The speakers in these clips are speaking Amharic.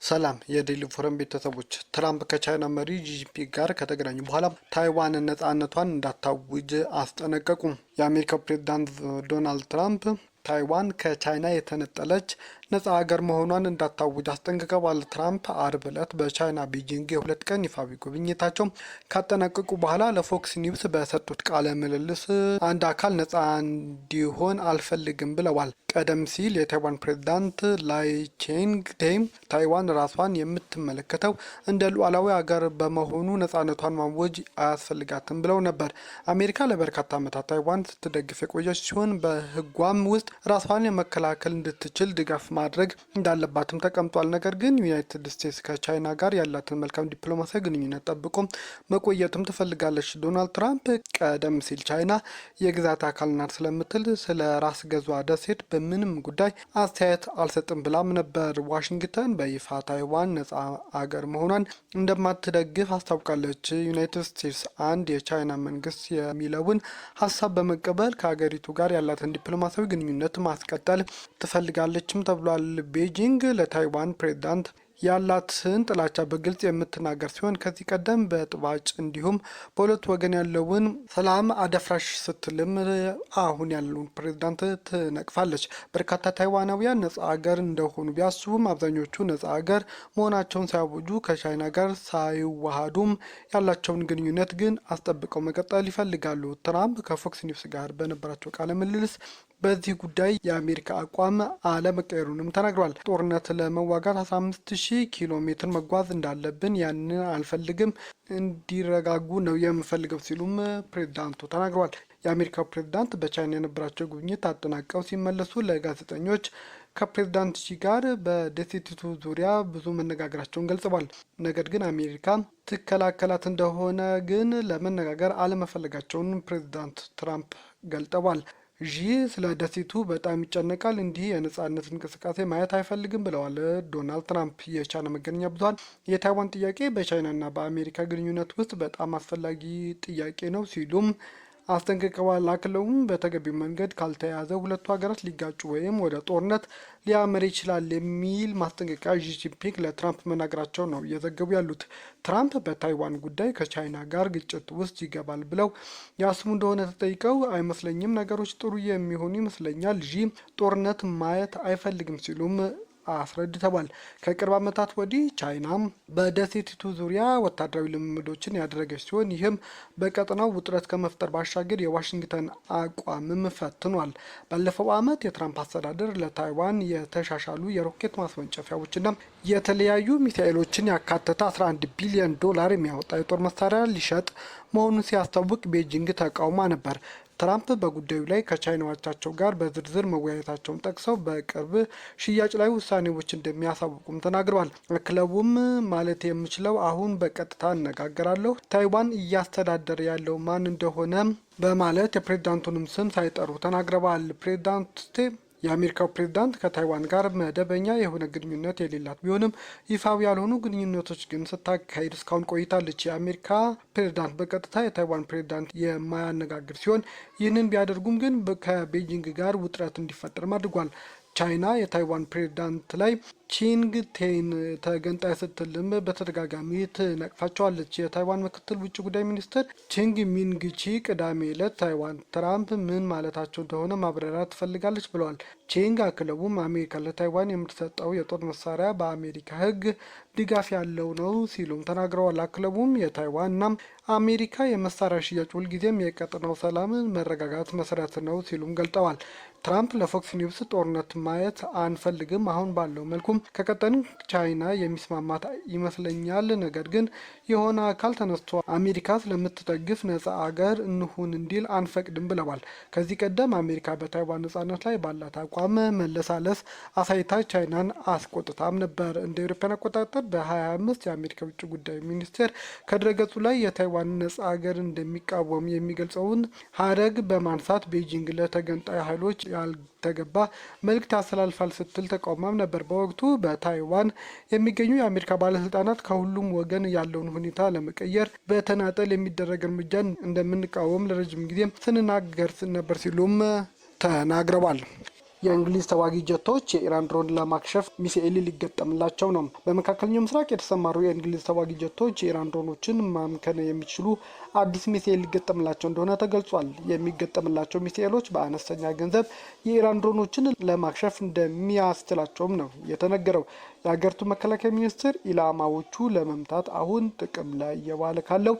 ሰላም የዴሊ ፎረም ቤተሰቦች፣ ትራምፕ ከቻይና መሪ ጂጂፒንግ ጋር ከተገናኙ በኋላ ታይዋን ነጻነቷን እንዳታውጅ አስጠነቀቁ። የአሜሪካው ፕሬዝዳንት ዶናልድ ትራምፕ ታይዋን ከቻይና የተነጠለች ነጻ ሀገር መሆኗን እንዳታውጅ አስጠንቅቀዋል። ትራምፕ አርብ ዕለት በቻይና ቤጂንግ የሁለት ቀን ይፋዊ ጉብኝታቸው ካጠናቀቁ በኋላ ለፎክስ ኒውስ በሰጡት ቃለ ምልልስ አንድ አካል ነጻ እንዲሆን አልፈልግም ብለዋል። ቀደም ሲል የታይዋን ፕሬዝዳንት ላይ ቼንግ-ቴ ታይዋን ራሷን የምትመለከተው እንደ ሉዓላዊ ሀገር በመሆኑ ነጻነቷን ማወጅ አያስፈልጋትም ብለው ነበር። አሜሪካ ለበርካታ ዓመታት ታይዋን ስትደግፍ የቆየች ሲሆን በሕጓም ውስጥ ራሷን የመከላከል እንድትችል ድጋፍ ማድረግ እንዳለባትም ተቀምጧል። ነገር ግን ዩናይትድ ስቴትስ ከቻይና ጋር ያላትን መልካም ዲፕሎማሲያዊ ግንኙነት ጠብቆ መቆየትም ትፈልጋለች። ዶናልድ ትራምፕ ቀደም ሲል ቻይና የግዛት አካል ናት ስለምትል ስለ ራስ ገዟ ደሴት በምንም ጉዳይ አስተያየት አልሰጥም ብላም ነበር። ዋሽንግተን በይፋ ታይዋን ነጻ አገር መሆኗን እንደማትደግፍ አስታውቃለች። ዩናይትድ ስቴትስ አንድ የቻይና መንግስት የሚለውን ሀሳብ በመቀበል ከሀገሪቱ ጋር ያላትን ዲፕሎማሲያዊ ግንኙነት ማስቀጠል ትፈልጋለችም ተብሏል። ቤጂንግ ለታይዋን ፕሬዝዳንት ያላትን ጥላቻ በግልጽ የምትናገር ሲሆን ከዚህ ቀደም በጥባጭ እንዲሁም በሁለት ወገን ያለውን ሰላም አደፍራሽ ስትልም አሁን ያለውን ፕሬዝዳንት ትነቅፋለች። በርካታ ታይዋናውያን ነጻ ሀገር እንደሆኑ ቢያስቡም አብዛኞቹ ነጻ ሀገር መሆናቸውን ሳያውጁ ከቻይና ጋር ሳይዋሃዱም ያላቸውን ግንኙነት ግን አስጠብቀው መቀጠል ይፈልጋሉ። ትራምፕ ከፎክስ ኒውስ ጋር በነበራቸው ቃለ ምልልስ በዚህ ጉዳይ የአሜሪካ አቋም አለመቀየሩንም ተናግሯል። ጦርነት ለመዋጋት 15,000 ኪሎ ሜትር መጓዝ እንዳለብን ያንን አልፈልግም፣ እንዲረጋጉ ነው የምፈልገው ሲሉም ፕሬዝዳንቱ ተናግረዋል። የአሜሪካው ፕሬዝዳንት በቻይና የነበራቸው ጉብኝት አጠናቀው ሲመለሱ ለጋዜጠኞች ከፕሬዝዳንት ሺ ጋር በደሴቲቱ ዙሪያ ብዙ መነጋገራቸውን ገልጸዋል። ነገር ግን አሜሪካ ትከላከላት እንደሆነ ግን ለመነጋገር አለመፈለጋቸውን ፕሬዝዳንት ትራምፕ ገልጠዋል። ስለ ደሴቱ በጣም ይጨነቃል፣ እንዲህ የነጻነት እንቅስቃሴ ማየት አይፈልግም ብለዋል ዶናልድ ትራምፕ። የቻይና መገናኛ ብዙኃን የታይዋን ጥያቄ በቻይናና በአሜሪካ ግንኙነት ውስጥ በጣም አስፈላጊ ጥያቄ ነው ሲሉም አስጠንቅቀዋል። አክለውም በተገቢው መንገድ ካልተያዘ ሁለቱ ሀገራት ሊጋጩ ወይም ወደ ጦርነት ሊያመራ ይችላል የሚል ማስጠንቀቂያ ጂጂፒንግ ለትራምፕ መናገራቸው ነው እየዘገቡ ያሉት። ትራምፕ በታይዋን ጉዳይ ከቻይና ጋር ግጭት ውስጥ ይገባል ብለው ያስቡ እንደሆነ ተጠይቀው አይመስለኝም፣ ነገሮች ጥሩ የሚሆኑ ይመስለኛል፣ ጦርነት ማየት አይፈልግም ሲሉም አስረድተዋል። ከቅርብ ዓመታት ወዲህ ቻይና በደሴቲቱ ዙሪያ ወታደራዊ ልምምዶችን ያደረገች ሲሆን ይህም በቀጠናው ውጥረት ከመፍጠር ባሻገር የዋሽንግተን አቋምም ፈትኗል። ባለፈው ዓመት የትራምፕ አስተዳደር ለታይዋን የተሻሻሉ የሮኬት ማስወንጨፊያዎችና የተለያዩ ሚሳኤሎችን ያካተተ 11 ቢሊዮን ዶላር የሚያወጣ የጦር መሳሪያ ሊሸጥ መሆኑን ሲያስታውቅ ቤጂንግ ተቃውማ ነበር። ትራምፕ በጉዳዩ ላይ ከቻይናዎቻቸው ጋር በዝርዝር መወያየታቸውን ጠቅሰው በቅርብ ሽያጭ ላይ ውሳኔዎች እንደሚያሳውቁም ተናግረዋል። ክለቡም ማለት የምችለው አሁን በቀጥታ እነጋገራለሁ፣ ታይዋን እያስተዳደረ ያለው ማን እንደሆነ በማለት የፕሬዝዳንቱንም ስም ሳይጠሩ ተናግረዋል። የአሜሪካው ፕሬዝዳንት ከታይዋን ጋር መደበኛ የሆነ ግንኙነት የሌላት ቢሆንም ይፋዊ ያልሆኑ ግንኙነቶች ግን ስታካሄድ እስካሁን ቆይታለች። የአሜሪካ ፕሬዝዳንት በቀጥታ የታይዋን ፕሬዝዳንት የማያነጋግር ሲሆን ይህንን ቢያደርጉም ግን ከቤጂንግ ጋር ውጥረት እንዲፈጠርም አድርጓል። ቻይና የታይዋን ፕሬዝዳንት ላይ ቺንግ-ቴን ተገንጣይ ስትልም በተደጋጋሚ ትነቅፋቸዋለች። የታይዋን ምክትል ውጭ ጉዳይ ሚኒስትር ቺንግ ሚንግቺ ቅዳሜ ዕለት ታይዋን ትራምፕ ምን ማለታቸው እንደሆነ ማብራሪያ ትፈልጋለች ብለዋል። ቺንግ አክለውም አሜሪካ ለታይዋን የምትሰጠው የጦር መሳሪያ በአሜሪካ ሕግ ድጋፍ ያለው ነው ሲሉም ተናግረዋል። አክለቡም የታይዋንና አሜሪካ የመሳሪያ ሽያጭ ሁልጊዜም የቀጠናው ሰላም መረጋጋት መሰረት ነው ሲሉም ገልጠዋል። ትራምፕ ለፎክስ ኒውስ ጦርነት ማየት አንፈልግም፣ አሁን ባለው መልኩም ከቀጠን ቻይና የሚስማማት ይመስለኛል፣ ነገር ግን የሆነ አካል ተነስቶ አሜሪካ ስለምትደግፍ ነጻ አገር እንሁን እንዲል አንፈቅድም ብለዋል። ከዚህ ቀደም አሜሪካ በታይዋን ነጻነት ላይ ባላት አቋም መለሳለስ አሳይታ ቻይናን አስቆጥታም ነበር። እንደ አውሮፓውያን አቆጣጠር በ2025 የአሜሪካ ውጭ ጉዳይ ሚኒስቴር ከድረገጹ ላይ የታይዋን ነጻ አገር እንደሚቃወም የሚገልጸውን ሀረግ በማንሳት ቤጂንግ ለተገንጣይ ኃይሎች ያልተገባ መልእክት ያስተላልፋል ስትል ተቃውማም ነበር። በወቅቱ በታይዋን የሚገኙ የአሜሪካ ባለስልጣናት ከሁሉም ወገን ያለውን ሁኔታ ለመቀየር በተናጠል የሚደረግ እርምጃን እንደምንቃወም ለረጅም ጊዜ ስንናገር ነበር ሲሉም ተናግረዋል። የእንግሊዝ ተዋጊ ጀቶች የኢራን ድሮን ለማክሸፍ ሚሳኤል ሊገጠምላቸው ነው። በመካከለኛው ምስራቅ የተሰማሩ የእንግሊዝ ተዋጊ ጀቶች የኢራን ድሮኖችን ማምከን የሚችሉ አዲስ ሚሳኤል ሊገጠምላቸው እንደሆነ ተገልጿል። የሚገጠምላቸው ሚሳኤሎች በአነስተኛ ገንዘብ የኢራን ድሮኖችን ለማክሸፍ እንደሚያስችላቸውም ነው የተነገረው። የሀገሪቱ መከላከያ ሚኒስትር ኢላማዎቹ ለመምታት አሁን ጥቅም ላይ እየዋለ ካለው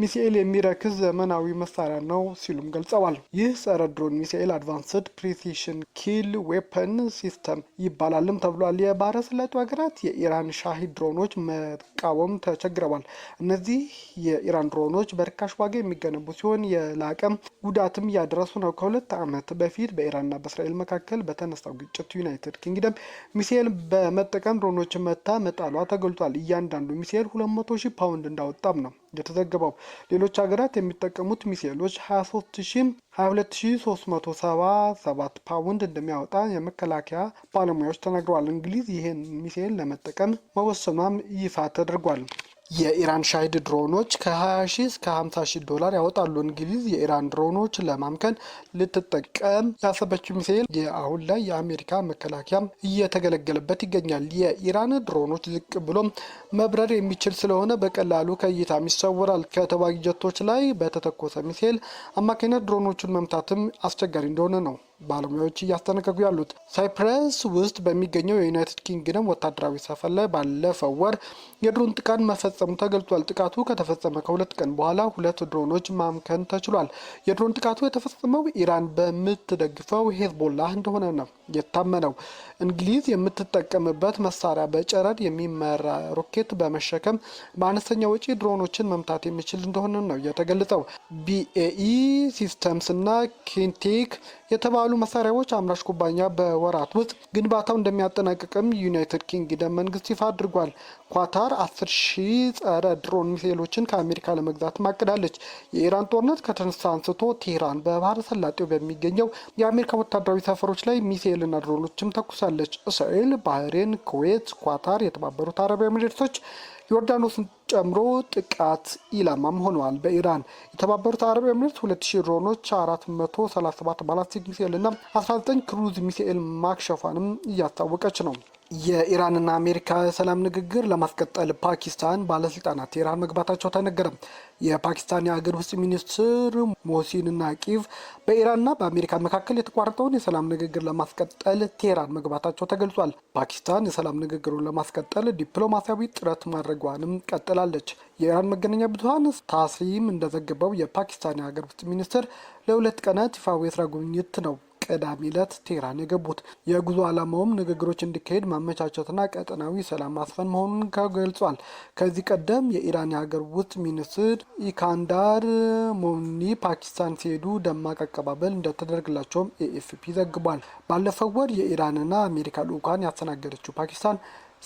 ሚሳኤል የሚረክዝ ዘመናዊ መሳሪያ ነው ሲሉም ገልጸዋል። ይህ ጸረ ድሮን ሚሳኤል አድቫንስድ ፕሪሲሽን ኪል ዌፐን ሲስተም ይባላልም ተብሏል። የባህረ ሰላጤው ሀገራት የኢራን ሻሂድ ድሮኖች መቃወም ተቸግረዋል። እነዚህ የኢራን ድሮኖች በርካሽ ዋጋ የሚገነቡ ሲሆን የላቀም ጉዳትም እያደረሱ ነው። ከ2 ዓመት በፊት በኢራንና በእስራኤል መካከል በተነሳው ግጭት ዩናይትድ ኪንግደም ሚሳኤል በመጠቀም ድሮኖች መታ መጣሏ ተገልጿል። እያንዳንዱ ሚሳኤል 200,000 ፓውንድ እንዳወጣም ነው የተዘገበው። ሌሎች ሀገራት የሚጠቀሙት ሚሳኤሎች 22,377 ፓውንድ እንደሚያወጣ የመከላከያ ባለሙያዎች ተናግረዋል። እንግሊዝ ይህን ሚሳኤል ለመጠቀም መወሰኗም ይፋ ተደርጓል። የኢራን ሻሂድ ድሮኖች ከ20,000 እስከ 50,000 ዶላር ያወጣሉ። እንግሊዝ የኢራን ድሮኖች ለማምከን ልትጠቀም ያሰበችው ሚሳኤል አሁን ላይ የአሜሪካ መከላከያ እየተገለገለበት ይገኛል። የኢራን ድሮኖች ዝቅ ብሎ መብረር የሚችል ስለሆነ በቀላሉ ከእይታም ይሰወራል። ከተዋጊ ጀቶች ላይ በተተኮሰ ሚሳኤል አማካኝነት ድሮኖቹን መምታትም አስቸጋሪ እንደሆነ ነው ባለሙያዎች እያስጠነቀቁ ያሉት። ሳይፕረስ ውስጥ በሚገኘው የዩናይትድ ኪንግደም ወታደራዊ ሰፈር ላይ ባለፈው ወር የድሮን ጥቃት መፈጸሙ ተገልጿል። ጥቃቱ ከተፈጸመ ከ2 ቀን በኋላ 2 ድሮኖች ማምከን ተችሏል። የድሮን ጥቃቱ የተፈጸመው ኢራን በምትደግፈው ሄዝቦላህ እንደሆነ ነው የታመነው። እንግሊዝ የምትጠቀምበት መሳሪያ በጨረር የሚመራ ሮኬት በመሸከም በአነስተኛ ወጪ ድሮኖችን መምታት የሚችል እንደሆነ ነው የተገለጸው። ቢኤኢ ሲስተምስ እና ኪንቴክ የተባሉ መሳሪያዎች አምራች ኩባንያ በወራት ውስጥ ግንባታው እንደሚያጠናቅቅም ዩናይትድ ኪንግደም መንግስት ይፋ አድርጓል። ኳታር 10,000 ጸረ ድሮን ሚሳኤሎችን ከአሜሪካ ለመግዛት ማቅዳለች። የኢራን ጦርነት ከተነሳ አንስቶ ቴህራን በባህረ ሰላጤው በሚገኘው የአሜሪካ ወታደራዊ ሰፈሮች ላይ ሚሳኤልና ድሮኖችም ተኩሳለች። እስራኤል፣ ባህሬን፣ ኩዌት፣ ኳታር፣ የተባበሩት አረብ ኤሚሬቶች ዮርዳኖስን ጨምሮ ጥቃት ኢላማም ሆነዋል። በኢራን የተባበሩት አረብ ኤሚሬት 2,000 ድሮኖች፣ 437 ባላስቲክ ሚሳኤል እና 19 ክሩዝ ሚሳኤል ማክሸፏንም እያስታወቀች ነው። የኢራንና አሜሪካ ሰላም ንግግር ለማስቀጠል ፓኪስታን ባለስልጣናት ቴህራን መግባታቸው ተነገረ። የፓኪስታን የአገር ውስጥ ሚኒስትር ሞሲን ናቂቭ በኢራንና በአሜሪካ መካከል የተቋረጠውን የሰላም ንግግር ለማስቀጠል ቴህራን መግባታቸው ተገልጿል። ፓኪስታን የሰላም ንግግሩን ለማስቀጠል ዲፕሎማሲያዊ ጥረት ማድረጓንም ቀጥላለች። የኢራን መገናኛ ብዙኃን ታስሪም እንደዘገበው የፓኪስታን የአገር ውስጥ ሚኒስትር ለ2 ቀናት ይፋዊ የስራ ጉብኝት ነው ቅዳሜ ዕለት ቴህራን የገቡት። የጉዞ ዓላማውም ንግግሮች እንዲካሄድ ማመቻቸትና ቀጠናዊ ሰላም ማስፈን መሆኑን ገልጿል። ከዚህ ቀደም የኢራን የሀገር ውስጥ ሚኒስትር ኢስካንዳር ሞኒ ፓኪስታን ሲሄዱ ደማቅ አቀባበል እንደተደረገላቸውም ኤኤፍፒ ዘግቧል። ባለፈው ወር የኢራንና አሜሪካ ልዑካን ያስተናገደችው ፓኪስታን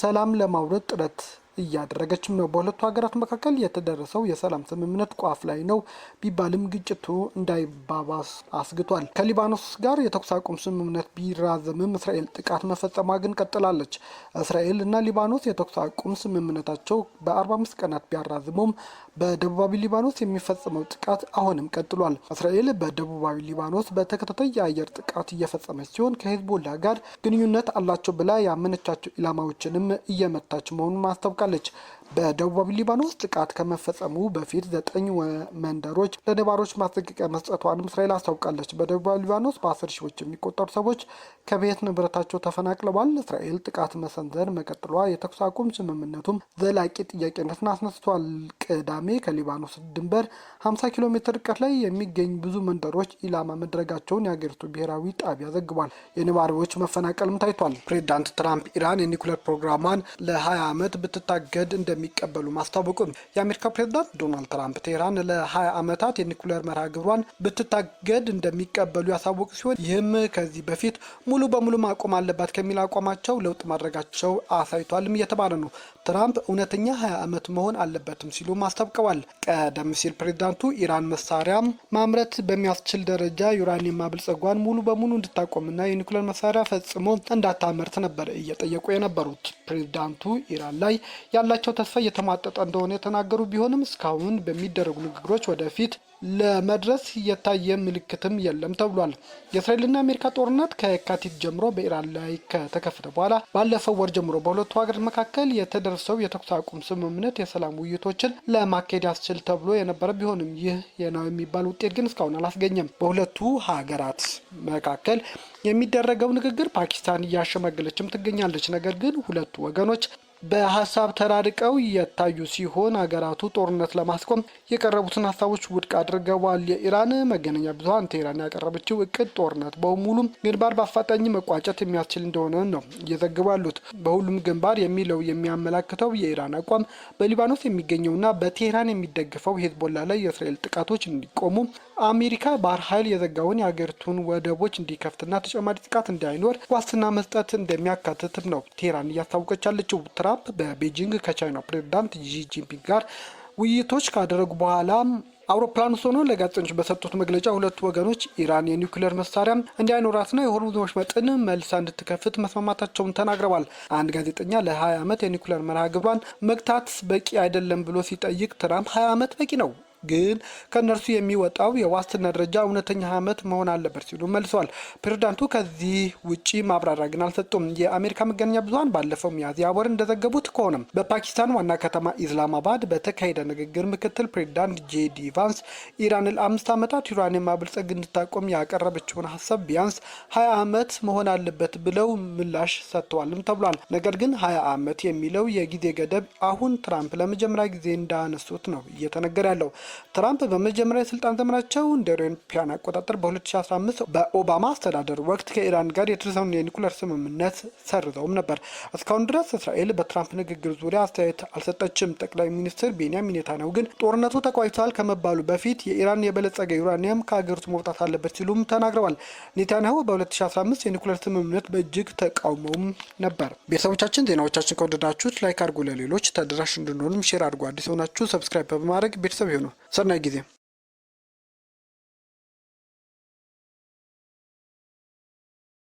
ሰላም ለማውረድ ጥረት እያደረገችም ነው። በሁለቱ ሀገራት መካከል የተደረሰው የሰላም ስምምነት ቋፍ ላይ ነው ቢባልም ግጭቱ እንዳይባባስ አስግቷል። ከሊባኖስ ጋር የተኩስ አቁም ስምምነት ቢራዘምም እስራኤል ጥቃት መፈጸሟ ግን ቀጥላለች። እስራኤል እና ሊባኖስ የተኩስ አቁም ስምምነታቸው በ45 ቀናት ቢያራዝሙም በደቡባዊ ሊባኖስ የሚፈጸመው ጥቃት አሁንም ቀጥሏል። እስራኤል በደቡባዊ ሊባኖስ በተከታታይ የአየር ጥቃት እየፈጸመች ሲሆን ከሄዝቦላ ጋር ግንኙነት አላቸው ብላ ያመነቻቸው ኢላማዎችንም እየመታች መሆኑን ማስታወቃለች። በደቡባዊ ሊባኖስ ጥቃት ከመፈጸሙ በፊት 9 መንደሮች ለነዋሪዎች ማስጠንቀቂያ መስጠቷንም እስራኤል አስታውቃለች። በደቡባዊ ሊባኖስ በ10 ሺዎች የሚቆጠሩ ሰዎች ከቤት ንብረታቸው ተፈናቅለዋል። እስራኤል ጥቃት መሰንዘር መቀጠሏ የተኩስ አቁም ስምምነቱም ዘላቂ ጥያቄነትን አስነስቷል። ቅዳሜ ከሊባኖስ ድንበር 50 ኪሎ ሜትር ርቀት ላይ የሚገኝ ብዙ መንደሮች ኢላማ መድረጋቸውን የሀገሪቱ ብሔራዊ ጣቢያ ዘግቧል። የነዋሪዎች መፈናቀልም ታይቷል። ፕሬዚዳንት ትራምፕ ኢራን የኒኩሌር ፕሮግራሟን ለ20 ዓመት ብትታገድ እንደሚቀበሉ ማስታወቁም። የአሜሪካ ፕሬዚዳንት ዶናልድ ትራምፕ ቴህራን ለ20 ዓመታት የኒኩሌር መርሃ ግብሯን ብትታገድ እንደሚቀበሉ ያሳወቁ ሲሆን ይህም ከዚህ በፊት ሙሉ በሙሉ ማቆም አለባት ከሚል አቋማቸው ለውጥ ማድረጋቸው አሳይቷልም እየተባለ ነው። ትራምፕ እውነተኛ 20 ዓመት መሆን አለበትም ሲሉ ማስታውቀዋል። ቀደም ሲል ፕሬዚዳንቱ ኢራን መሳሪያ ማምረት በሚያስችል ደረጃ ዩራኒየም ማብልጸጓን ሙሉ በሙሉ እንድታቆምና የኒኩሌር መሳሪያ ፈጽሞ እንዳታመርት ነበር እየጠየቁ የነበሩት። ፕሬዚዳንቱ ኢራን ላይ ያላቸው ተስፋ ተስፋ እየተሟጠጠ እንደሆነ የተናገሩ ቢሆንም እስካሁን በሚደረጉ ንግግሮች ወደፊት ለመድረስ የታየ ምልክትም የለም ተብሏል። የእስራኤልና አሜሪካ ጦርነት ከየካቲት ጀምሮ በኢራን ላይ ከተከፈተ በኋላ ባለፈው ወር ጀምሮ በሁለቱ ሀገራት መካከል የተደረሰው የተኩስ አቁም ስምምነት የሰላም ውይይቶችን ለማካሄድ ያስችል ተብሎ የነበረ ቢሆንም ይህ ነው የሚባል ውጤት ግን እስካሁን አላስገኘም። በሁለቱ ሀገራት መካከል የሚደረገው ንግግር ፓኪስታን እያሸመገለችም ትገኛለች። ነገር ግን ሁለቱ ወገኖች በሀሳብ ተራርቀው የታዩ ሲሆን ሀገራቱ ጦርነት ለማስቆም የቀረቡትን ሀሳቦች ውድቅ አድርገዋል። የኢራን መገናኛ ብዙኃን ቴህራን ያቀረበችው እቅድ ጦርነት በሙሉ ግንባር በአፋጣኝ መቋጨት የሚያስችል እንደሆነ ነው እየዘገቡ ያሉት። በሁሉም ግንባር የሚለው የሚያመላክተው የኢራን አቋም በሊባኖስ የሚገኘውና በቴህራን የሚደግፈው ሄዝቦላ ላይ የእስራኤል ጥቃቶች እንዲቆሙ፣ አሜሪካ ባህር ኃይል የዘጋውን የሀገሪቱን ወደቦች እንዲከፍትና ተጨማሪ ጥቃት እንዳይኖር ዋስትና መስጠት እንደሚያካትትም ነው ቴህራን እያስታወቀች ያለችው። ትራምፕ በቤጂንግ ከቻይናው ፕሬዝዳንት ጂ ጂንፒንግ ጋር ውይይቶች ካደረጉ በኋላ አውሮፕላን ውስጥ ሆነው ለጋዜጠኞች በሰጡት መግለጫ ሁለቱ ወገኖች ኢራን የኒውክሌር መሳሪያ እንዳይኖራትና የሆርሙዝ ወሽመጥን መልሳ እንድትከፍት መስማማታቸውን ተናግረዋል። አንድ ጋዜጠኛ ለ20 ዓመት የኒውክሌር መርሃ ግብሯን መግታት በቂ አይደለም ብሎ ሲጠይቅ ትራምፕ 20 ዓመት በቂ ነው ግን ከነርሱ የሚወጣው የዋስትና ደረጃ እውነተኛ ዓመት መሆን አለበት ሲሉ መልሰዋል። ፕሬዝዳንቱ ከዚህ ውጪ ማብራሪያ ግን አልሰጡም። የአሜሪካ መገናኛ ብዙኃን ባለፈው ሚያዝያ ወር እንደዘገቡት ከሆነም በፓኪስታን ዋና ከተማ ኢስላማባድ በተካሄደ ንግግር ምክትል ፕሬዝዳንት ጄዲ ቫንስ ኢራን ለ5 ዓመታት ዩራኒየም ማበልጸግ እንድታቆም ያቀረበችውን ሀሳብ ቢያንስ 20 ዓመት መሆን አለበት ብለው ምላሽ ሰጥተዋልም ተብሏል። ነገር ግን 20 ዓመት የሚለው የጊዜ ገደብ አሁን ትራምፕ ለመጀመሪያ ጊዜ እንዳነሱት ነው እየተነገረ ያለው። ትራምፕ በመጀመሪያ የስልጣን ዘመናቸው እንደ አውሮፓውያን አቆጣጠር በ2015 በኦባማ አስተዳደር ወቅት ከኢራን ጋር የተደረሰውን የኒኩሌር ስምምነት ሰርዘውም ነበር። እስካሁን ድረስ እስራኤል በትራምፕ ንግግር ዙሪያ አስተያየት አልሰጠችም። ጠቅላይ ሚኒስትር ቤንያሚን ኔታንያሁ ግን ጦርነቱ ተቋጭቷል ከመባሉ በፊት የኢራን የበለጸገ ዩራኒየም ከሀገሪቱ መውጣት አለበት ሲሉም ተናግረዋል። ኔታንያሁ በ2015 የኒኩሌር ስምምነት በእጅግ ተቃውመውም ነበር። ቤተሰቦቻችን ዜናዎቻችን ከወደዳችሁት ላይክ አድርጉ፣ ለሌሎች ተደራሽ እንድንሆንም ሼር አድርጉ። አዲስ ሆናችሁ ሰብስክራይብ በማድረግ ቤተሰብ ይሁኑ። ሰናይ ጊዜ